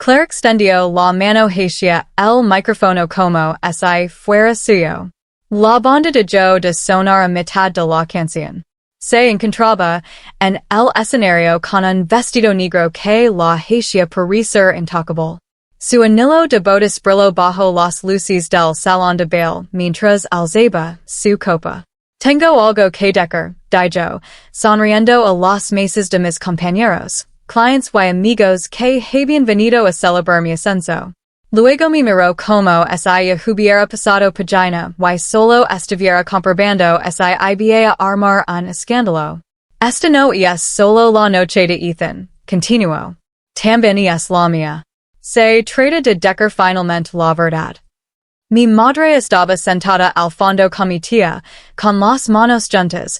Claire extendió la mano hacia el micrófono como si fuera suyo. La banda dejó de sonar a mitad de la canción. Se encontraba en el escenario con un vestido negro que la hacía parecer intocable. Su anillo de bodas brilló bajo las luces del salón de baile mientras alzaba su copa. Tengo algo que decir, dijo, sonriendo a las mesas de mis compañeros, clientes y amigos que habían venido a celebrar mi ascenso. Luego me miró como si hubiera pasado página y solo estuviera comprobando si iba a armar un escándalo. Esta no es solo la noche de Ethan, continuó. También es la mía. Se trata de decir finalmente la verdad. Mi madre estaba sentada al fondo con mi tía, con las manos juntas,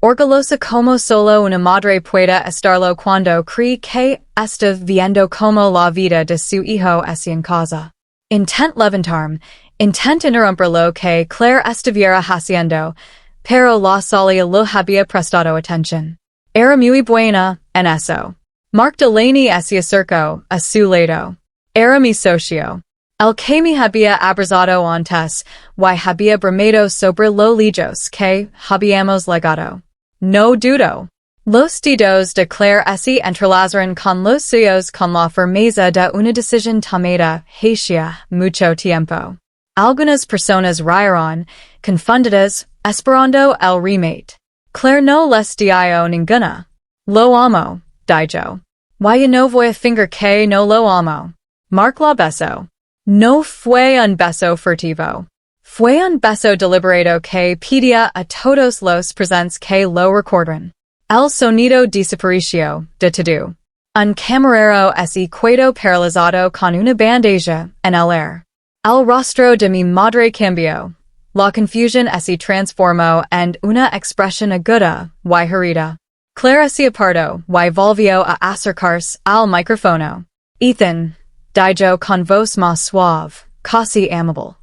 orgullosa como solo una madre puede estarlo cuando cree que está viendo como la vida de su hijo es en casa. Intent levantarme, intent interrumpir lo que Claire estuviera haciendo, pero la salida lo había prestado atención. Era muy buena en eso. Mark Delaney se acercó a su lado. Era mi socio. El que me había abrazado antes, y había bramido sobre los lillos que habíamos legado. No dudo. Los dedos de Claire se entrelazaron con los suyos con la firmeza de una decisión tomada hacía mucho tiempo. Algunas personas rieron, confundidas, esperando el remate. Claire no les dio ninguna. Lo amo, dijo. Y no voy a fingir que no lo amo. Mark la besó. No fue un beso furtivo. Fue un beso deliberado que pedía a todos los presentes que lo recordaran. El sonido desapareció de todo. Un camarero se quedó paralizado con una bandeja en el aire. El rostro de mi madre cambió. La confusión se transformó en una expresión aguda y herida. Claire se apartó y volvió a acercarse al micrófono. Ethan, dijo con voz más suave, casi amable.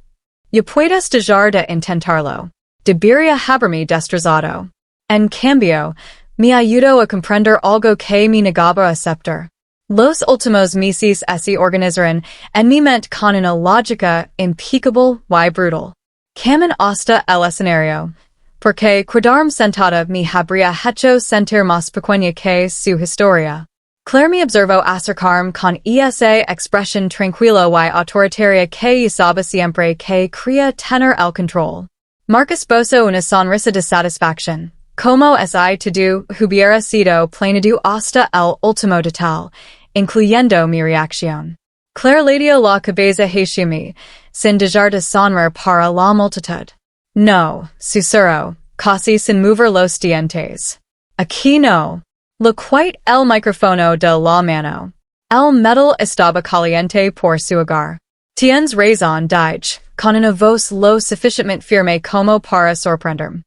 Ya puedes dejar de intentarlo. Debería haberme destrozado. En cambio, me ayudó a comprender algo que me negaba a aceptar. Los últimos meses se organizaron en mi mente con una lógica impecable y brutal. Camin hasta el escenario, porque quedarme sentada me habría hecho sentir más pequeña que su historia. Claire me observó acercarme con esa expresión tranquila y autoritaria que usaba siempre que quería tener el control. Mark esbozó una sonrisa de satisfacción, como si todo hubiera sido planeado hasta el último detalle, incluyendo mi reacción. Claire le dio la cabeza hacia mí, sin dejar de sonreír para la multitud. No, susurró, casi sin mover los dientes. Aquí no. Le quité el micrófono de la mano. El metal estaba caliente por su hogar. Tienes razón, dije, con una voz lo suficientemente firme como para sorprenderme.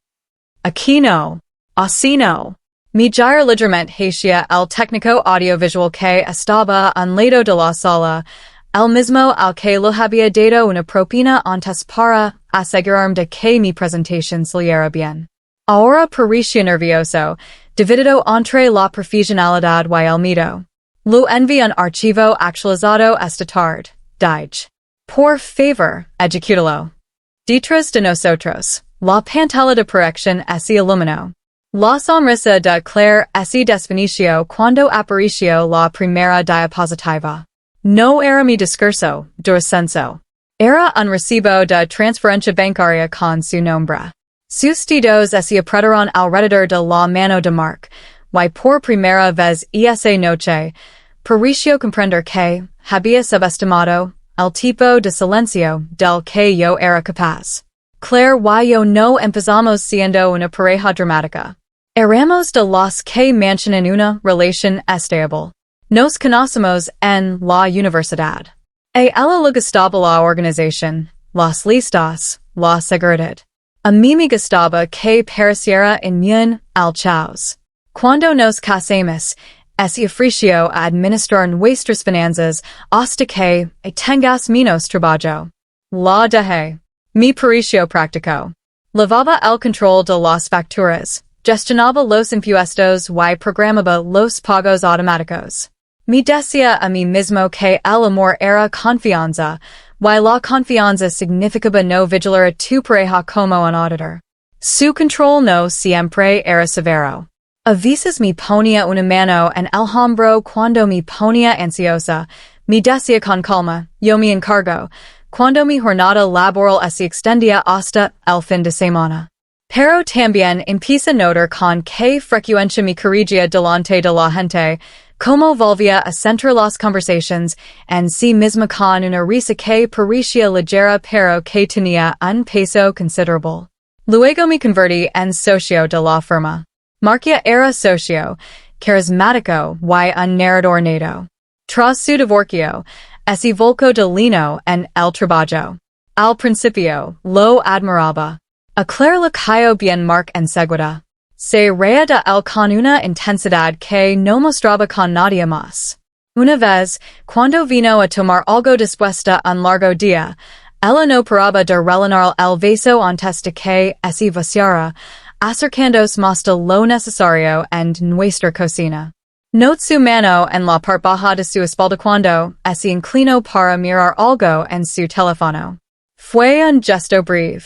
Aquí no. Así no. Mi giro ligeramente hacia el técnico audiovisual que estaba a un lado de la sala, el mismo al que lo había dado una propina antes para asegurarme de que mi presentación saliera bien. Ahora parecía nervioso, dividido entre la profesionalidad y el miedo. Lo envié un archivo actualizado esta tarde, dije. Por favor, ejecútalo. Detrás de nosotros, la pantalla de proyección se iluminó. La sonrisa de Claire se desvaneció cuando apareció la primera diapositiva. No era mi discurso de ascenso. Era un recibo de transferencia bancaria con su nombre. Sus dedos se apretaron alrededor de la mano de Mark, y por primera vez esa noche, pareció comprender que había subestimado el tipo de silencio del que yo era capaz. Claire y yo no empezamos siendo una pareja dramática. Éramos de los que mantienen una relación estable. Nos conocemos en la universidad. A ella le gustaba la organización, las listas, la seguridad. A mí me gustaba que pareciera inmune al caos. Cuando nos casamos, se ofreció a administrar nuestras finanzas hasta que tengas menos trabajo. La dejé. Me pareció práctico. Llevaba el control de las facturas, gestionaba los impuestos y programaba los pagos automáticos. Mi decía a mí mismo que el amor era confianza, y la confianza significaba no vigilar a tu pareja como un auditor. Su control no siempre era severo. A veces me ponía una mano en el hombro cuando me ponía ansiosa. Me decía con calma, yo me encargo, cuando mi jornada laboral se extendía hasta el fin de semana. Pero también empieza a notar con qué frecuencia me corrigía delante de la gente, cómo volvía a centrar las conversations en sí misma con una risa que parecía ligera pero que tenía un peso considerable. Luego me convertí en socio de la firma. Marcia era socio, carismático y un narrador nato. Tras su divorcio, se volcó de lleno en el trabajo. Al principio, lo admiraba. Aclarar la cayó bien Mark enseguida. Se reía de él con una intensidad que no mostraba con nadie más. Una vez, cuando vino a tomar algo después de un largo día, ella no paraba de relanar el vaso antes de que se vaciara, acercándose más de lo necesario en nuestra cocina. Notó su mano en la parte baja de su espalda cuando se inclinó para mirar algo en su teléfono. Fue un gesto breve.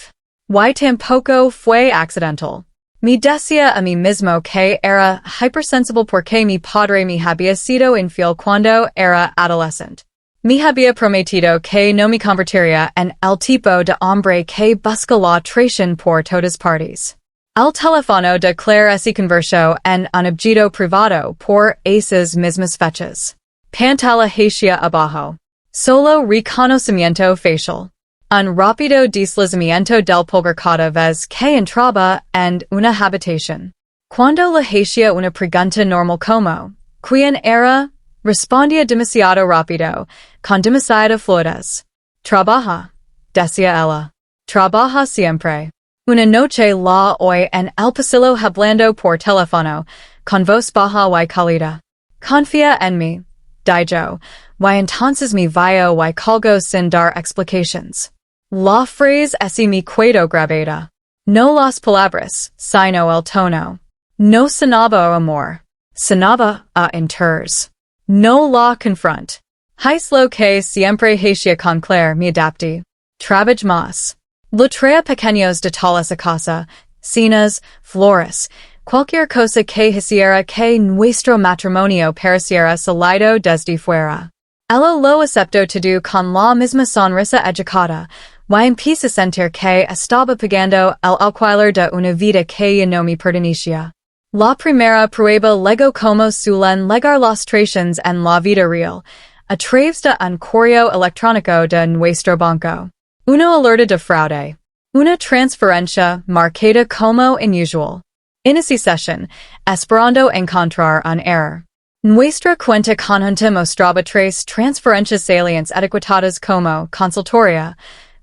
Y tampoco fue accidental. Me decía a mí mismo que era hypersensible porque mi padre me había sido infiel cuando era adolescente. Me había prometido que no me convertiría en el tipo de hombre que busca la traición por todas partes. El teléfono de Claire se convirtió en un objeto privado por esas mismas fechas. Pantalla hacia abajo. Solo reconocimiento facial. Un rápido deslizamiento del pulgar cada vez que entraba en una habitación. Cuando le hacía una pregunta normal como, ¿quién era? Respondía demasiado rápido, con demasiada fluidez. Trabaja, decía ella. Trabaja siempre. Una noche la oí en el pasillo hablando por teléfono, con voz baja y cálida. Confía en mí, dijo, y entonces me vio y colgó sin dar explications. La frase se me quedó grabada. No las palabras, sino el tono. No sonaba a amor. Sonaba a interés. No la confront. Es lo que siempre hacía con Claire, me adapté. Trabaj más. Le traía pequeños detalles a casa, cenas, flores, cualquier cosa que hiciera que nuestro matrimonio pareciera salido desde fuera. Ella lo aceptó todo con la misma sonrisa educada, y empecé a sentir que estaba pagando el alquiler de una vida que ya no me pertenecía. La primera prueba llegó como suelen llegar las traiciones en la vida real, a través de un correo electrónico de nuestro banco. Una alerta de fraude. Una transferencia marcada como inusual. En esa sesión, esperando encontrar un error. Nuestra cuenta conjunta mostraba tres transferencias salientes etiquetadas como consultoria,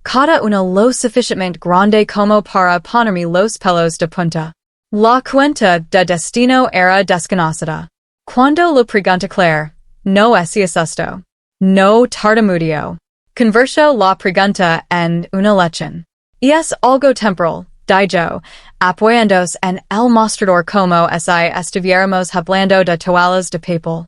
cada una lo suficientemente grande como para ponerme los pelos de punta. La cuenta de destino era desconocida. Cuando le pregunté Claire, no hacía esto. No tartamudeó. Convirtió la pregunta en una lección. Y es algo temporal, dijo, apoyándose en el mostrador como si estuviéramos hablando de toallas de papel.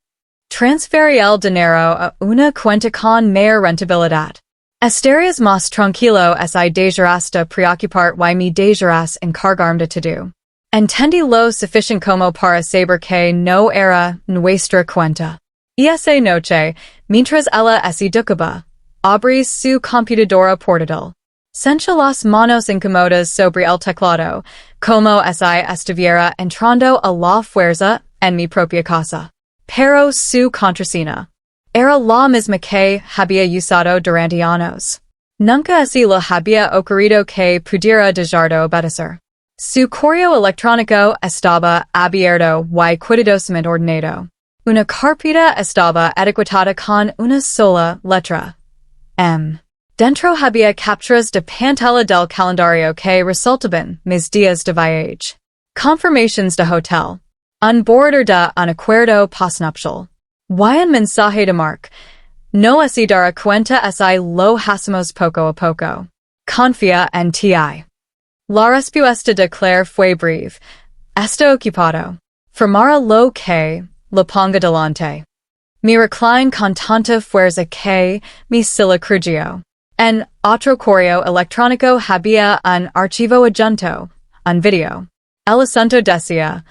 Transferí el dinero a una cuenta con mayor rentabilidad. Estarías más tranquilo si dejaras de preocupar y me dejaras encargarme de todo. Entendí lo suficiente como para saber que no era nuestra cuenta. Y esa noche, mientras ella se duchaba, abrí su computadora portátil. Sentí las manos incómodas sobre el teclado, como si estuviera entrando a la fuerza en mi propia casa. Pero su contraseña era la misma que había usado durante años. Nunca se le había ocurrido que pudiera dejar de obedecer. Su correo electrónico estaba abierto y cuidadosamente ordenado. Una carpeta estaba etiquetada con una sola letra. M. Dentro había capturas de pantalla del calendario que resultaban mis días de viaje. Confirmations de hotel. Un borrador de un acuerdo postnupcial. Y un mensaje de Mark. No se dará cuenta si lo hacemos poco a poco. Confía en ti. La respuesta de Claire fue breve. Está ocupado. Firmará lo que le ponga delante. Mi recline con tanta fuerza que mi silla crugio. En otro correo electrónico había un archivo adjunto, un video. El asunto decía,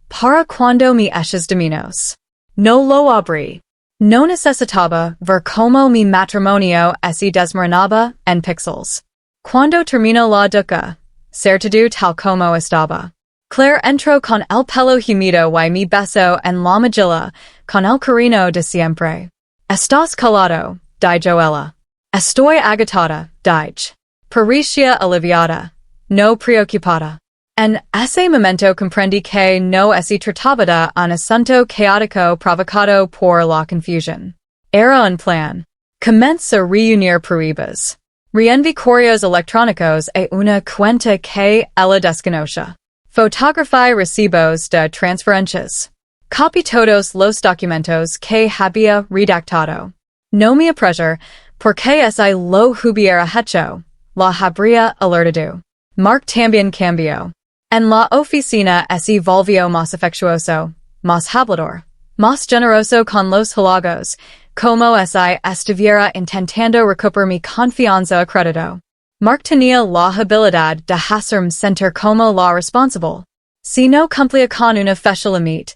para cuando me eches de menos. No lo abrí. No necesitaba ver cómo mi matrimonio se desmoronaba en pixels. Cuando terminó la duca, certidumbre tal como estaba. Claire entró con el pelo humido y mi beso en la mejilla, con el cariño de siempre. Estás calado, dijo ella. Estoy agotada, dije. Parecía aliviada, no preocupada. En ese momento comprendí que no se trataba de un asunto caótico provocado por la confusión. Era un plan. Comencé a reunir pruebas. Reenvié correos electrónicos a una cuenta que ella desconocía. Fotografié recibos de transferencias. Copié todos los documentos que había redactado. No me apresuré, porque si lo hubiera hecho, la habría alertado. Mark también cambió. En la oficina se volvió más afectuoso, más hablador, más generoso con los halagos, como si estuviera intentando recuperar mi confianza a crédito. Mark tenía la habilidad de hacerme sentir como la responsable. Si no cumplía con una fecha límite,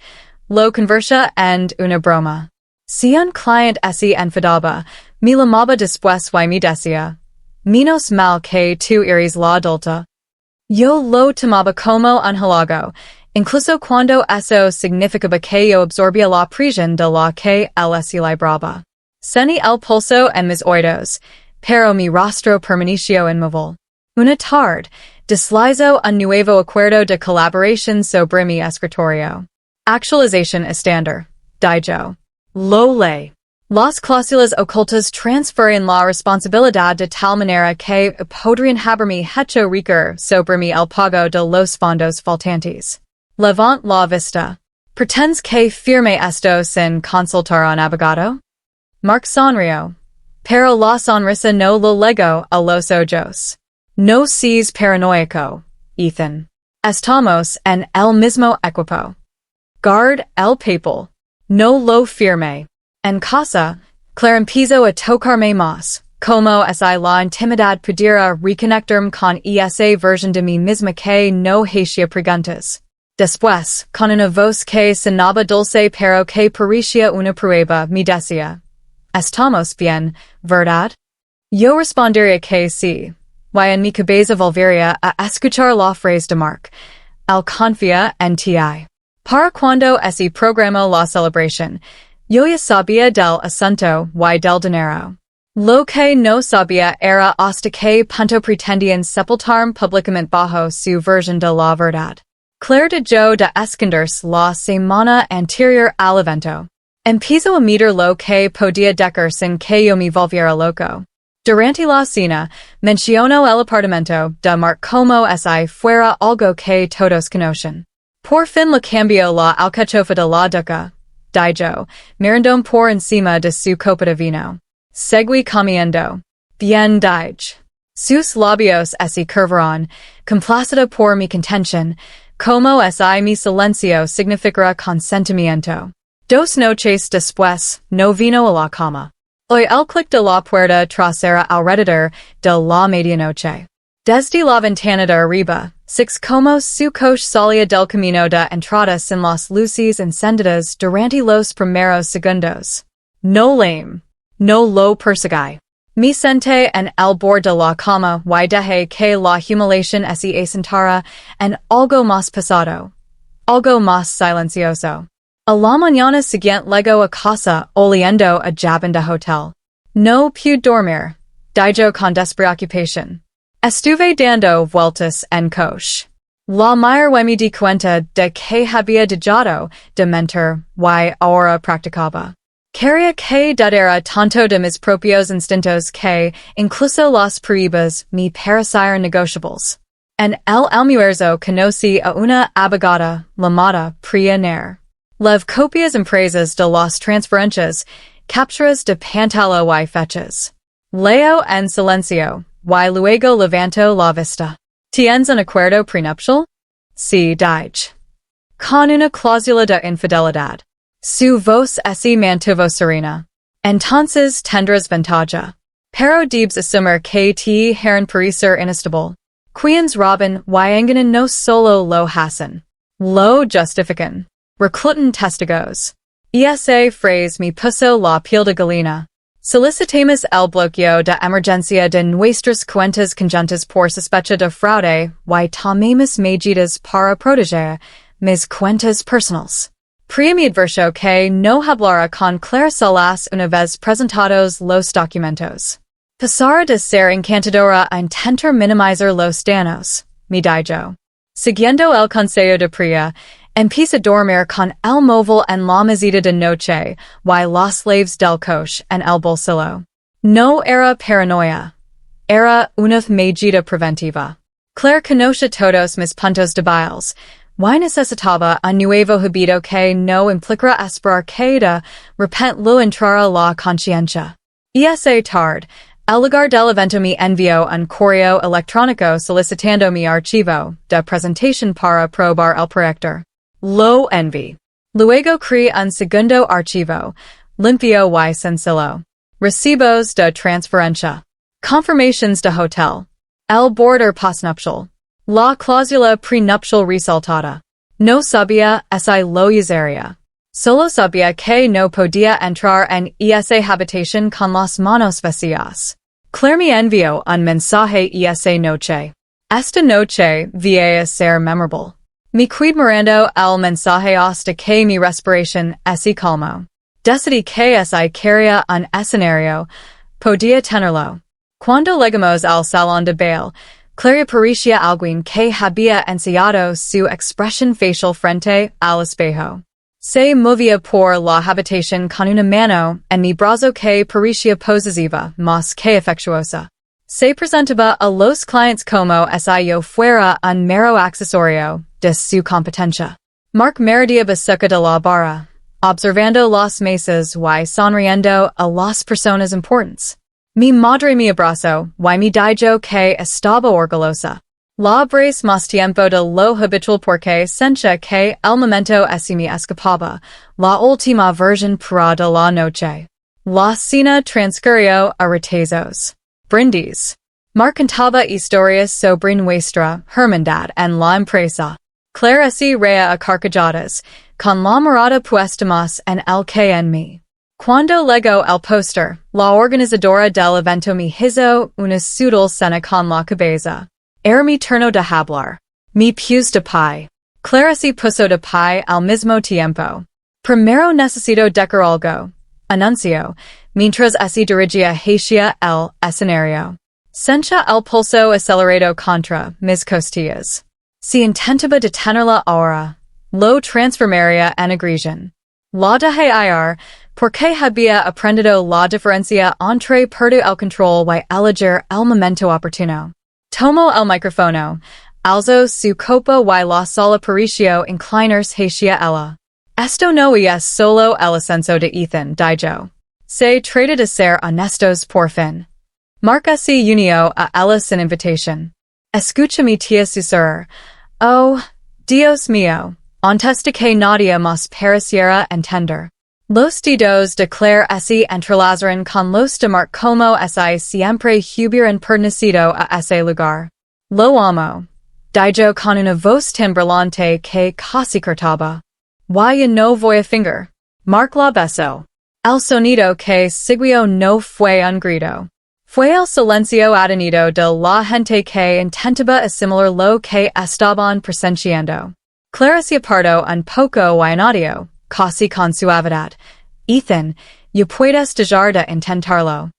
lo convertía en una broma. Si un cliente se enfadaba, me llamaba después y me decía, menos mal que tú eres la adulta. Yo lo tomaba como un halago, incluso cuando eso significaba que yo absorbía la presión de la que él se libraba. Sentí el pulso en mis oídos, pero mi rostro permaneció inmóvil. Una tarde, deslizó un nuevo acuerdo de colaboración sobre mi escritorio. Actualización estándar, dijo. Lo ley. Las cláusulas ocultas transfieren la responsabilidad de tal manera que podrían haberme hecho rico sobre mi el pago de los fondos faltantes. Levant la vista. ¿Pretendes que firme esto sin consultar a un abogado? Mark sonrió. Pero la sonrisa no lo legó a los ojos. No seas paranoico, Ethan. Estamos en el mismo equipo. Guard el papel. No lo firme. En casa, Claire empezó a tocarme más, como si la intimidad pudiera reconectarme con esa versión de mí misma que no hacía preguntas. Después, con una voz que sonaba dulce pero que parecía una prueba, me decía, ¿estamos bien, verdad? Yo respondería que sí, y en mi cabeza volvería a escuchar la frase de Mark. Él confía en ti. Para cuando se programó la celebración, yo ya sabía del asunto y del dinero. Lo que no sabía era hasta qué punto pretendían sepultarme públicamente bajo su versión de la verdad. Claire dejó de esconderse la semana anterior al evento. Empezó a medir lo que podía decir sin que yo me volviera loco. Durante la cena, mencionó el apartamento de Mark como si fuera algo que todos conocen. Por fin le cambió la alcachofa de la duca, dijo, mirando por encima de su copa de vino. Seguí comiendo. Bien, dije. Sus labios se curvaron, complacida por mi contención, como si mi silencio significara consentimiento. 2 noches después, no vino a la cama. Hoy el clic de la puerta trasera alrededor de la medianoche. Desde la ventana de arriba, six como su coche salía del camino de entrada sin las luces encendidas durante los primeros segundos. No lame. No lo perseguí. Me senté en el borde de la cama y dejé que la humiliación se asentara en algo más pesado. Algo más silencioso. A la mañana siguiente llegó a casa oliendo a jabón de hotel. No pude dormir, dijo con despreocupación. Estuve dando vueltas en coche. La mayor me di cuenta de que había dejado de mentir y ahora practicaba. Quería que dudara tanto de mis propios instintos que incluso las pruebas me parecieron negociables. En el almuerzo conocí a una abogada llamada Priya Nair. Lev copias empresas de las transferencias, capturas de pantalla y fechas. Leo en silencio, y luego levanto la vista. ¿Tienes un acuerdo prenupcial? Sí, dije. Con una cláusula de infidelidad. Su vos esse mantuvo serena. Entonces tendrás ventaja. Pero debes asumir que te harán parecer inestable. Quiens Robin Wyanganan no solo lo hacen. Lo justifican. Reclutan testigos. Esa phrase me puso la piel de gallina. Solicitamos el bloqueo de emergencia de nuestras cuentas conjuntas por sospecha de fraude y tomamos medidas para proteger mis cuentas personales. Preadverso que no hablará con claridad una vez presentados los documentos. Pasará de ser encantadora a intentar minimizar los daños, me dijo. Siguiendo el consejo de Priya, empieza a dormir con el móvil en la mesita de noche y los laves del coche en el bolsillo. No era paranoia. Era una medida preventiva. Claire conoce todos mis puntos débiles. Y necesitaba un nuevo hábito que no implicara esperar que de repente lo entrara la conciencia. Esa tarde, el lugar del evento me envió un correo electrónico solicitando mi archivo de presentación para probar el proyecto. Lo envié. Luego creé un segundo archivo, limpio y sencillo. Recibos de transferencia. Confirmations de hotel. El border postnuptial. La cláusula prenuptial resultada. No sabía si lo usaría. Solo sabía que no podía entrar en esa habitación con las manos vacías. Claire me envió un mensaje esa noche. Esta noche va a ser memorable. Me quedé mirando el mensaje hasta que mi respiración se calmó. Decidí que si quería un escenario, podía tenerlo. Cuando llegamos al salón de baile, Claire parecía alguien que había ensayado su expresión facial frente al espejo. Se movía por la habitación con una mano en mi brazo que parecía posesiva más que afectuosa. Se presentaba a los clientes como si yo fuera un mero accesorio de su competencia. Mark merodía cerca de la barra, observando las mesas y sonriendo a las personas importantes. Mi madre me abrazó y me dijo que estaba orgullosa. La abrace más tiempo de lo habitual porque sentía que el momento se me escapaba, la última versión pura de la noche. La cena transcurrió a retazos. Brindis. Mark contaba historias sobre nuestra hermandad en la empresa. Claire se reía a carcajadas, con la mirada puesta más en el que en mí. Cuando llegó el póster, la organizadora del evento me hizo una sutil cena con la cabeza. Era mi turno de hablar. Me puse de pie. Claire se puso de pie al mismo tiempo. Primero necesito decir algo, anunció, mientras se dirigía hacia el escenario. Sentía el pulso acelerado contra mis costillas. Si intentaba detenerla ahora, lo transformaría en agresión. La dejé ir, porque había aprendido la diferencia entre perder el control y elegir el momento oportuno. Tomó el micrófono, alzó su copa y la sala pareció inclinarse hacia ella. Esto no es solo el ascenso de Ethan, dijo. Se trata de ser honestos por fin. Mark se unió a ella sin invitación. Escucha mi tía susurrar. Oh, Dios mío, antes de que nadie más pareciera entender. Los dedos de Claire se entrelazaron con los de Mark como si siempre hubieran pertenecido a ese lugar. Lo amo, dijo con una voz timbrelante que casi cortaba. Why no voy a finger. Mark la besó. El sonido que siguió no fue un grito. Fue el silencio adenido de la gente que intentaba asimilar lo que estaban presenciando. Claire se apartó un poco y añadió, casi con suavidad. Ethan, you puedes dejar de intentarlo.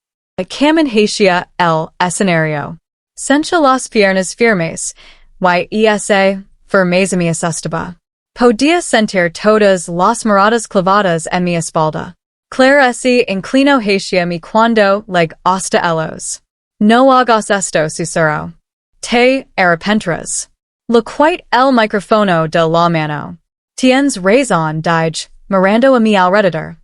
Camin hacia el escenario. Sentía las piernas firmes, y esa firmeza me asustaba. Podía sentir todas las miradas clavadas en mi espalda. Claire se inclinó hacia mí cuando leg hasta ellos. No hagas esto, susurró. Te arrepentirás. Le quité el micrófono de la mano. Tienes razón, dije, mirando a mi alrededor.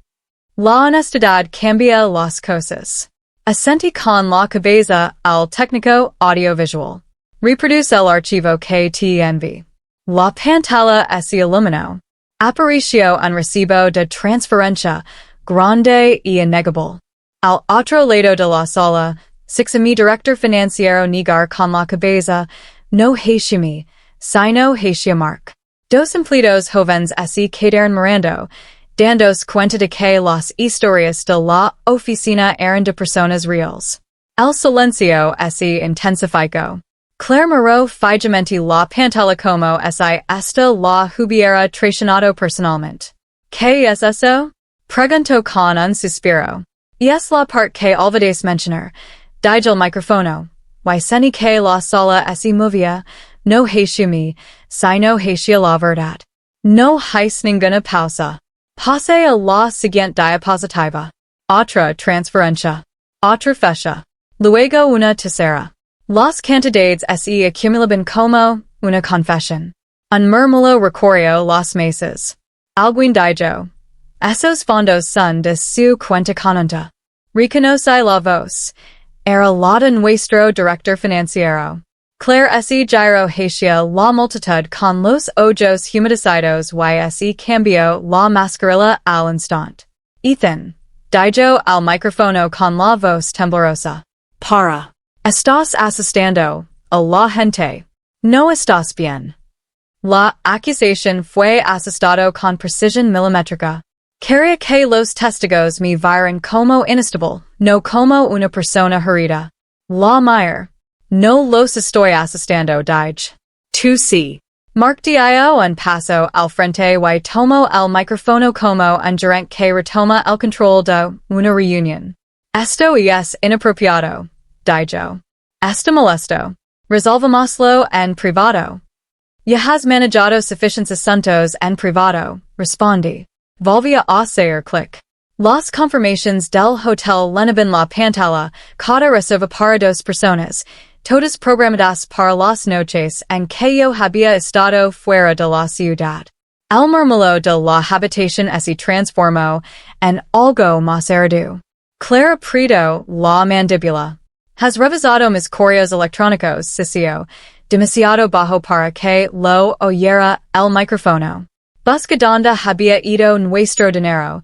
La honestidad cambia las cosas. Asentí con la cabeza al técnico audiovisual. Reproduce el archivo que te envié. La pantalla se iluminó. Aparicio en recibo de transferencia, grande y innegable. Al otro lado de la sala, six a mi director financiero negar con la cabeza, no hacia mí, sino hacia Mark. Dos empleados jóvenes así quedaron mirando, dandos cuenta de que las historias de la oficina eran de personas reales. El silencio así intensificó. Claire miró fijamente la pantalla como si esta la hubiera traicionado personalmente. ¿Qué es eso? Preguntó con un suspiro. Y es la parte que olvidéis mencionar. Dijo el micrófono. Y sentí que la sala se movía, no hacia mí, sino hacia la verdad. No hice ninguna pausa. Pasé a la siguiente diapositiva. Otra transferencia. Otra fecha. Luego una tercera. Las cantidades se acumulaban como una confesión. Un murmullo recorrió los meses. Alguien dijo. Esos fondos son de su cuenta corriente. Reconoce la voz. Era la de nuestro director financiero. Claire se giró hacia la multitud con los ojos humedecidos y se cambió la mascarilla al instante. Ethan, dijo al micrófono con la voz temblorosa. Para. Estás asustando a la gente. No estás bien. La acusación fue asustado con precisión milimétrica. Quería que los testigos me vieran como inestable, no como una persona herida. La mayor. No los estoy asustando, dije. Tú sí. Mark dio un paso al frente y tomó el micrófono como un gerente que retoma el control de una reunión. Esto es inapropiado, dijo. Está molesto. Resolvámoslo en privado. Ya has manejado suficientes asuntos en privado, respondí. Volvía a hacer clic. Las confirmaciones del hotel llenaban la pantalla, cada reserva para dos personas, todas programadas para las noches en que yo había estado fuera de la ciudad. El murmullo de la habitación se transformó en algo más arduo. Claire apretó la mandíbula. Has revisado mis correos electrónicos, Cicio, demasiado bajo para que lo oyera el micrófono. Busca donde había ido nuestro dinero,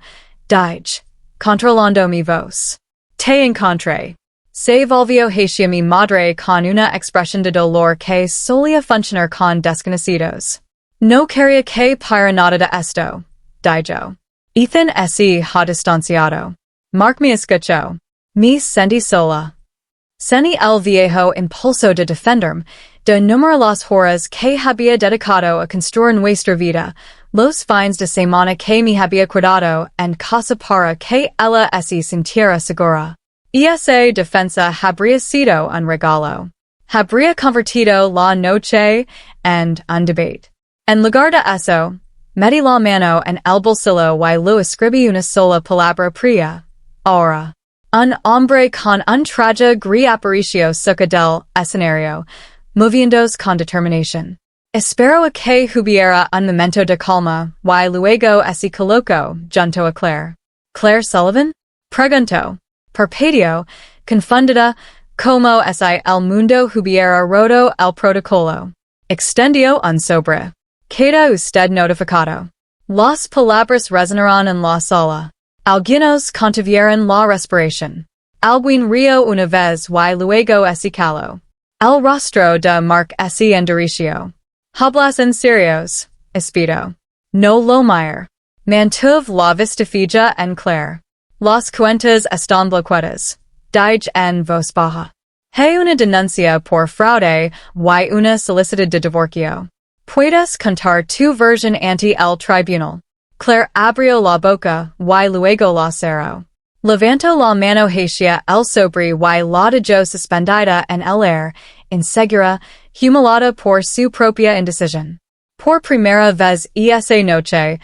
dije, controlando mi voz. Te encontré. Se volvió hacia mi madre con una expresión de dolor que solía funcionar con desconocidos. No quería que para nada de esto, dijo. Ethan se ha distanciado. Mark me escuchó. Me sentí sola. Sentí el viejo impulso de defenderme, de enumerar las horas que había dedicado a construir nuestra vida, los fines de semana que me había cuidado en casa para que ella se sintiera segura. Y esa defensa habría sido un regalo. Habría convertido la noche en un debate. En lugar de eso, metí la mano en el bolsillo y lo escribí una sola palabra fría. Ahora. Un hombre con un traje gris apareció cerca del escenario, moviéndose con determinación. Espero a que hubiera un momento de calma, y luego se colocó junto a Claire. ¿Claire Sullivan? Preguntó. Parpadeó, confundida, como si el mundo hubiera roto el protocolo. Extendió un sobre. ¿Queda usted notificado? Las palabras resonaron en la sala. Algunos contuvieron la respiración. Alguien rió una vez y luego se caló. El rostro de Mark se endureció. Hablas en serios, espero. No lo mire. Mantuve la vista fija en Claire. Las cuentas están bloqueadas. Dije en voz baja. Hay una denuncia por fraude y una solicitud de divorcio. Puedes contar tu versión ante el tribunal. Claire abrió la boca y luego la cerró. Levantó la mano hacia el sobre y la dejó suspendida en el aire, insegura, humillada por su propia indecisión. Por primera vez esa noche,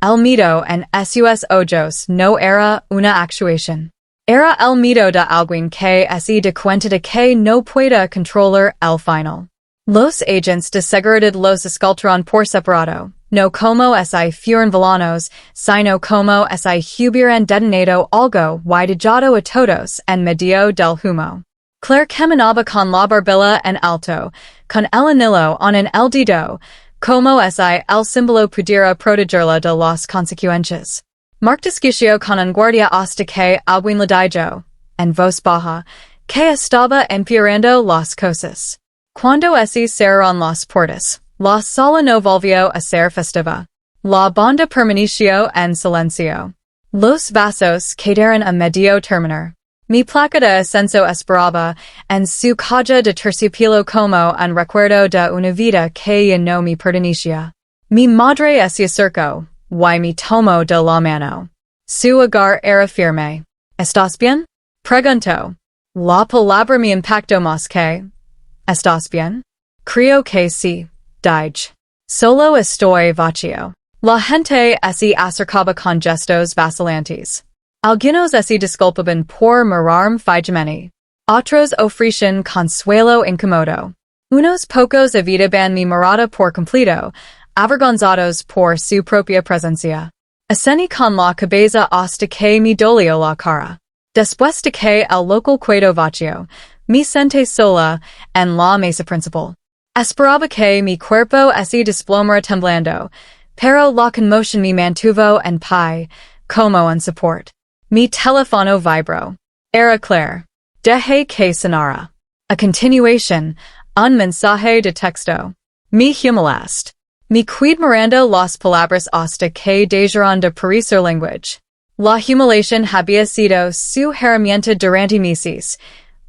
el miedo en sus ojos no era una actuación. Era el miedo de alguien que se da cuenta de que no puede controlar el final. Los agentes de seguridad los escoltaron por separado. No como si fueran villanos, sino como si hubieran detonado algo y dejado a todos en medio del humo. Claire caminaba con la barbilla en alto, con el anillo en el dedo, como si el símbolo pudiera protegerla de las consecuencias. Mark discutio con un guardia hasta que alguien le dijo, en voz baja, que estaba empeorando las cosas. Cuando se cerraron las puertas, la sala no volvió a ser festiva. La banda permaneció en silencio. Los vasos quedaron a medio terminar. Mi placa de ascenso esperaba en su caja de terciopelo como un recuerdo de una vida que ya no me pertenecía. Mi madre se acercó, y me tomó de la mano. Su hogar era firme. ¿Estás bien? Preguntó. La palabra me impactó más que. ¿Estás bien? Creo que sí, dije. Solo estoy vacío. La gente se acercaba con gestos vacilantes. Algunos se disculpaban por mirarme fijamente. Otros ofrecían consuelo incómodo. Unos pocos evitaban mi mirada por completo, avergonzados por su propia presencia. Ascendí con la cabeza hasta que me dolió la cara. Después de que el local quedó vacío, me senté sola en la mesa principal. Esperaba que mi cuerpo se desplomara temblando, pero la conmoción me mantuvo en pie, como un support. Mi teléfono vibró. Era Claire. Dejé que sonara. A continuación, un mensaje de texto. Me humiliaste. Me quedé mirando las palabras hasta que dejaron de parecer language. La humiliación había sido su herramienta durante meses.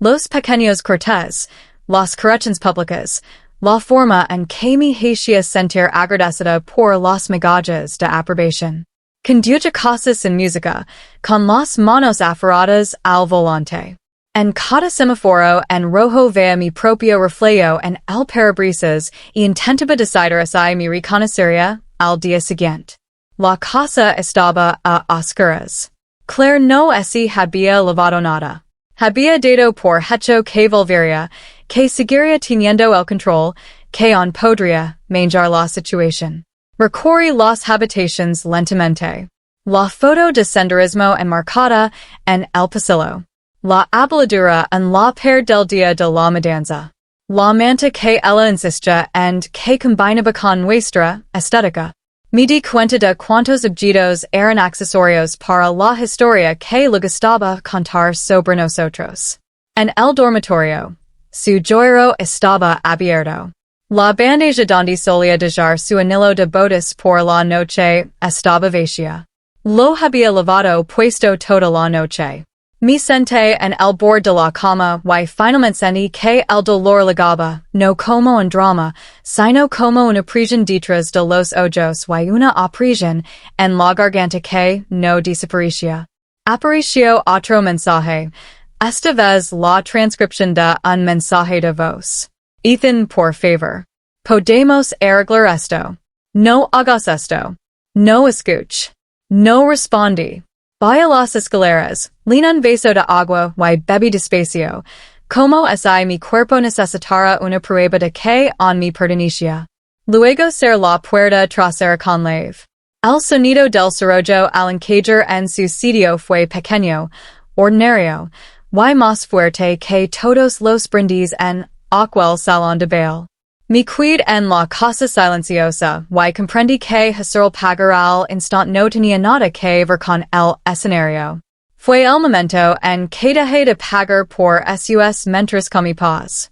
Los pequeños cortes, las correcciones públicas, la forma en que me hacía sentir agradecida por las migajas de aprobación. Conduía cosas sin música, con las manos aferradas al volante. En cada semáforo en rojo veía mi propio reflejo en el parabrisas y intentaba decidir si me reconocería al día siguiente. La casa estaba a oscuras. Claire no se había lavado nada. Había dado por hecho que volvería, que seguiría teniendo el control, que aún podría manejar la situación. Recorrí las habitaciones lentamente. La foto de senderismo enmarcada en el pasillo. La habladura en la pared del día de la mudanza. La manta que ella insistía en que combinaba con nuestra estética. Me di cuenta de cuántos objetos eran accesorios para la historia que le gustaba contar sobre nosotros. En el dormitorio, su joyero estaba abierto. La bandeja donde solía dejar su anillo de bodas por la noche estaba vacía. Lo había lavado puesto toda la noche. Me senté en el borde de la cama y finalmente sentí que el dolor llegaba, no como un drama, sino como una presión detrás de los ojos y una opresión en la garganta que no desaparecía. Apareció otro mensaje, esta vez la transcripción de un mensaje de voz. Ethan, por favor. Podemos arreglar esto. No hagas esto. No escuch. No respondí. Vaya las escaleras, lean un vaso de agua y bebí despacio, como si mi cuerpo necesitara una prueba de que aún me pertenecía. Luego cerré la puerta trasera con llave. El sonido del cerrojo al encajar en su sitio fue pequeño, ordinario, y más fuerte que todos los brindis en aquel salón de baile. Me quedé en la casa silenciosa y comprendí que hacer pagar al instante no tenía nada que ver con el escenario. Fue el momento en que dejé de pagar por sus mientras comí paz.